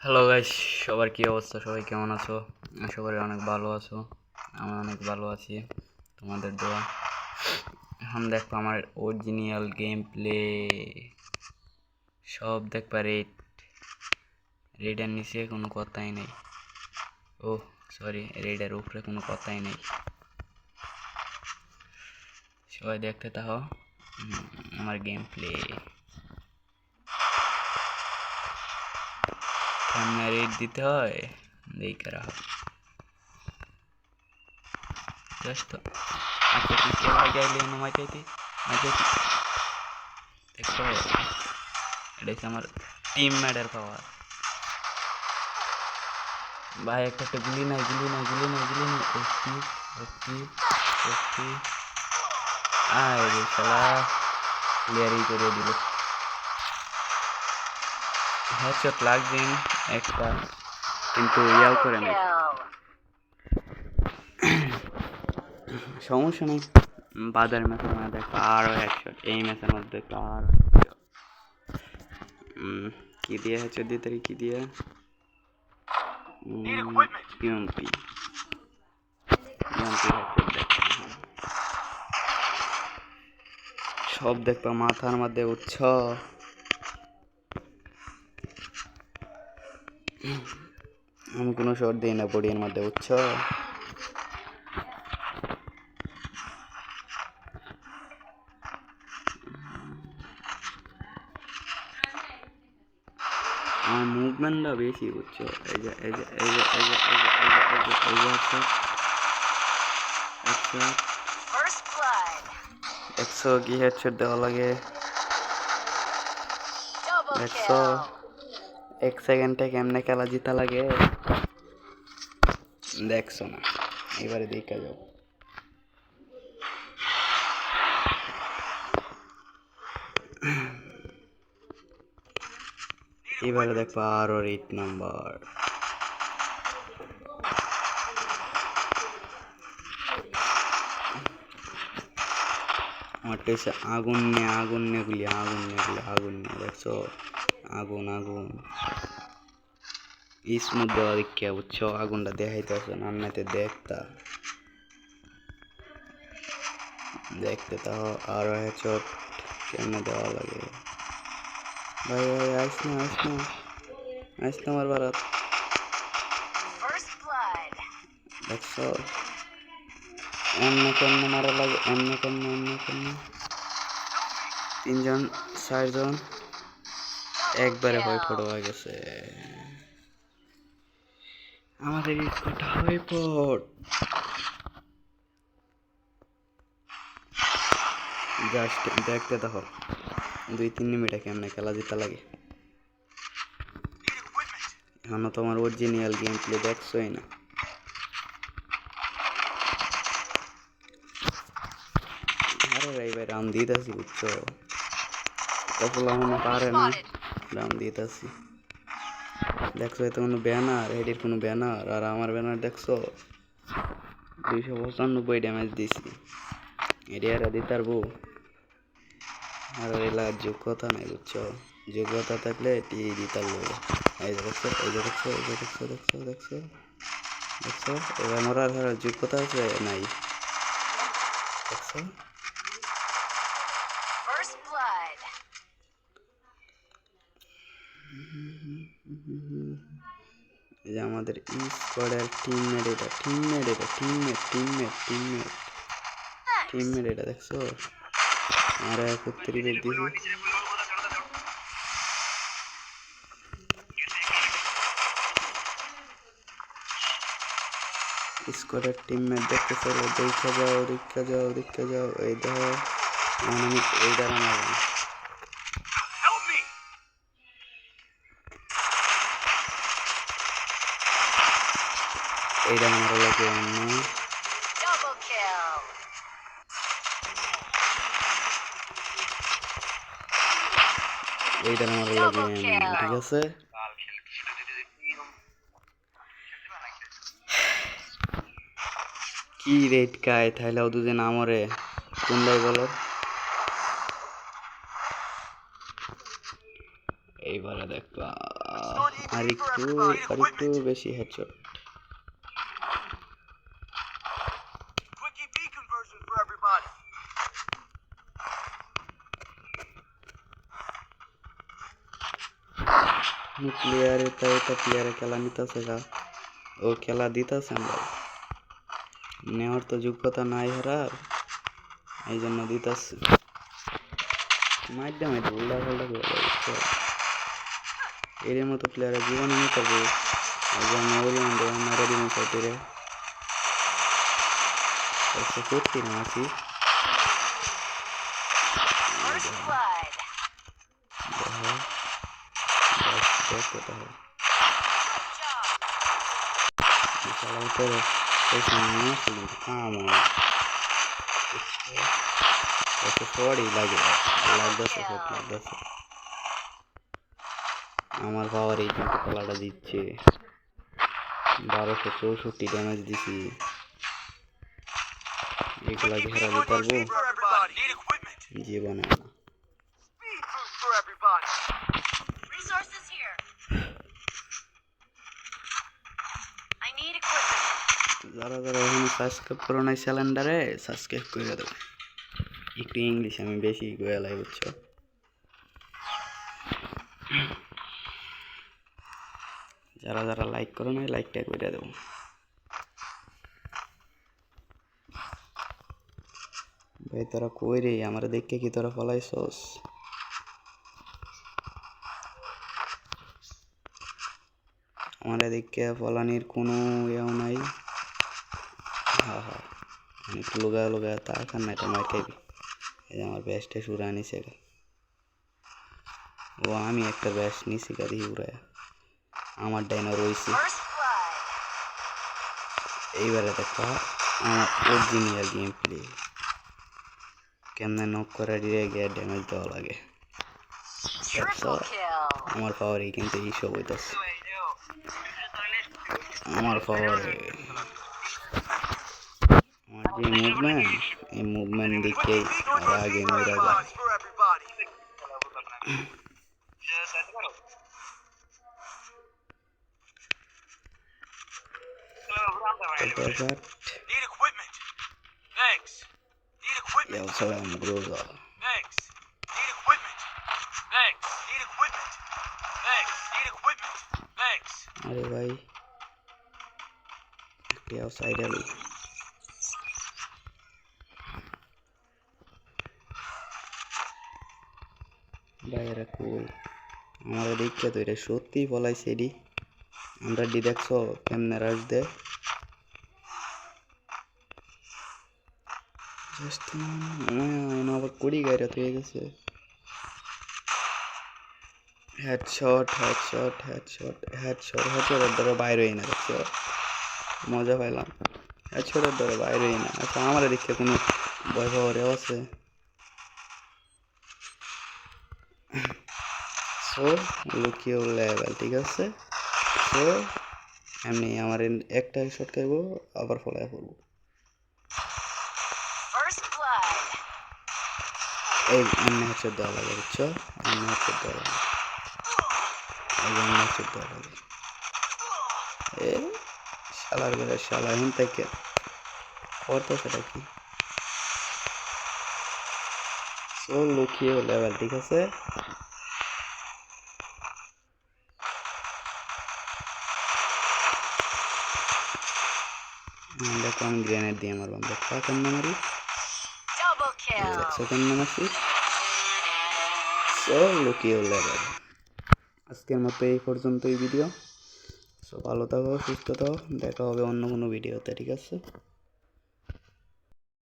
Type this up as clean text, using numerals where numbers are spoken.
Hello guys, সবার কি অবস্থা? সবাই কেমন আছো? আশা করি অনেক ভালো আছো। আমি অনেক ভালো আছি, তোমাদের দোয়া। এখন দেখো আমার অরিজিনাল গেম প্লে সব দেখবা। রেডের নিচে কোনো কথাই নেই। ও সরি, রেডের উপরে কোনো কথাই নেই। সবাই দেখতে থাকো আমার গেম প্লে। সামনে রেড দিতে হয়, দেখে রাখো জাস্ট। আচ্ছা তুই কে লাগাইলি মাইটাইতে মাইটাইতে দেখো, এটা হচ্ছে আমার টিম ম্যাডের পাওয়ার। ভাই একটা গুলি নাই, গুলি নাই, গুলি নাই, গুলি নাই। ওপি ওপি ওপি। আয় রে শালা, ক্লিয়ারই করে দিল। হেডশট লাগছেন একটা, কিন্তু ইয়াও করে নাই। সমস্যা নেই, বাজার ম্যাচের মধ্যে একটা আরও হেডশট, এই ম্যাচের মধ্যে একটা আরও কি দিয়ে হেডশট দিতে কি দিয়ে ইউএমপি হেডশট দেখতে সব দেখবা মাথার মধ্যে উঠছ। আমি কোনো শট দিই না বডির মধ্যে উঠছ। আমার মুভমেন্টটা বেশি বুঝছো। এই যে এই যে এই যে এই যে এই যে এই যে এই যে এই যে একশো একশো কি হেডশট দেওয়া লাগে। একশো এক সেকেন্ডে কেমনে খেলা জিতা লাগে দেখছো না? এবারে দেখা যাও। এবারে দেখো আরো 8 নাম্বার। আমার টেসে আগুন নিয়ে আগুন নিয়ে গুলি, আগুন নিয়ে গুলি, আগুন নিয়ে দেখছো, আগুন আগুন স্মুথ দেওয়া দেখিয়া বুঝছো। আগুনটা দেখাইতে আসো না, নাইতে দেখতা দেখতে তাও আরো হেডশট কেমনে দেওয়া লাগে। ভাই ভাই আইস না আইস না আইস না আমার ভারত দেখছো এমনে কেমনে মারা লাগে, এমনে কেমনে এমনে কেমনে। তিনজন চারজন একবারে হয়ে পড়ো হয়ে গেছে আমাদের স্কোরটা হয়ে পড়। জাস্ট দেখতে দেখো 2-3 মিনিটে কেমনে খেলা জিতা লাগে। এখনো তোমার অরিজিনাল গেম প্লে দেখছোই না। আরে ভাই ভাই রাউন্ড দিতেছি বুঝছো, কপলা মনে পারে না রাউন্ড দিতেছি। দেখছো এতে কোনো ব্যানার, এটির কোনো ব্যানার, আর আমার ব্যানার দেখছো 295 ড্যামেজ দিছি। এটি আর দিতে পারবো? আর এলা যোগ্যতা নাই বুঝছো, যোগ্যতা থাকলে এটি দিতে পারবো। এই যে দেখছো, এই যে দেখছো, এই যে দেখছো, দেখছো দেখছো দেখছো এবার মরার যোগ্যতা আছে নাই দেখছো। এই যে আমাদের স্কোয়াডের টিমমেট, এটা টিমমেট, এটা টিমমেট টিমমেট টিমমেট টিমমেট এটা দেখছো। আর একত্রিত দিয়েছি স্কোয়াডের টিমমেট দেখতে চাইলে দেখা যাও, দেখা যাও, দেখা যাও। এই দেখো আমি এই দ্বারা মারলাম। এইটা আমার লাগে এমনি এইটা আমার লাগে এমনি, ঠিক আছে। কি রেড কায় তাইলেও দুজন আমরে কোনটাই বলো। এইবারে দেখবা আরেকটু বেশি হেডশট। প্লেয়ারে তো এটা প্লেয়ারে খেলা নিতেছে গা, ও খেলা দিতেছে আমরা নেওয়ার তো যোগ্যতা নাই হারার, এই জন্য দিতেছে মাইডা উল্টা পাল্টা করে বুঝছো। এর মতো প্লেয়ারে জীবনে নিতে পারবে, রেডি মিশাইতে রে করতে না আছি। আমার পাওয়ার এই কিন্তু খেলাটা দিচ্ছে 1264 ড্যামেজ দিছি। এগুলা কি হারা দিতে পারবো জীবনে না। যারা যারা এখনো সাবস্ক্রাইব করো নাই চ্যানেলটারে সাবস্ক্রাইব করে দেবো। একটু ইংলিশ আমি বেশি গোয়ালাই বুঝছো। যারা যারা লাইক করো নাই লাইকটা করে দেবো। ভাই তোরা কই রে, আমার দেখে কি তোরা ফলাইছস? আমার দেখে ফলানির কোনো ইয়েও নাই। হ্যাঁ হ্যাঁ একটু লোগা লোগা তা খান না, এটা মার খাইবি। এই যে আমার ব্যাসটা সুরা নিছে গা, ও আমি একটা ব্যাস নিছি গা দিয়ে উড়ায় আমার ডাইনা রয়েছে। এইবারে দেখা আমার অরিজিনাল গেম প্লে কেমনে নক করে দিয়ে গিয়ে ড্যামেজ দেওয়া লাগে। আমার পাওয়ারে কিন্তু এইসব হইতেছে, আমার পাওয়ারে আমার যে মুভমেন্ট, এই মুভমেন্ট দেখে আর আগে মেরা যায়। يا سلام جروزا. अरे भाई क्या साइड है বাইরে কই আমার দেখে তো এটা সত্যি বলাইছে এডি। আমরা ডি দেখছো কেমনে রাশ দেয়, জাস্ট না আবার কুড়ি গাইরা হয়ে গেছে। হেডশট হেডশট হেডশট হেডশট হেডশটের ধরে বাইরে হই না, দেখছো মজা পাইলাম। হেডশটের ধরে বাইরে হই না। আচ্ছা আমার দেখে কোনো ভয় পাওয়ারেও আছে। সো লুকিও লেভেল ঠিক আছে। সো এমনি আমার একটা শট খাইব আবার ফলায় পড়বো। এই এমনি হেডশট দেওয়া লাগে বুঝছো, এমনি হেডশট দেওয়া লাগে, এমনি হেডশট দেওয়া লাগে। এ শালার ঘরে শালা হিন থেকে করতো সেটা কি। সো লুকিও লেভেল ঠিক আছে। দেখো আমি গ্রেনেড দিয়ে মারবাম, দেখো কেমন মারি, দেখছো কেমন মারছি। সো লুকিও লেভেল। আজকের মতো এই পর্যন্তই ভিডিও। সো ভালো থাকো, সুস্থ থাকো, দেখা হবে অন্য কোনো ভিডিওতে ঠিক আছে।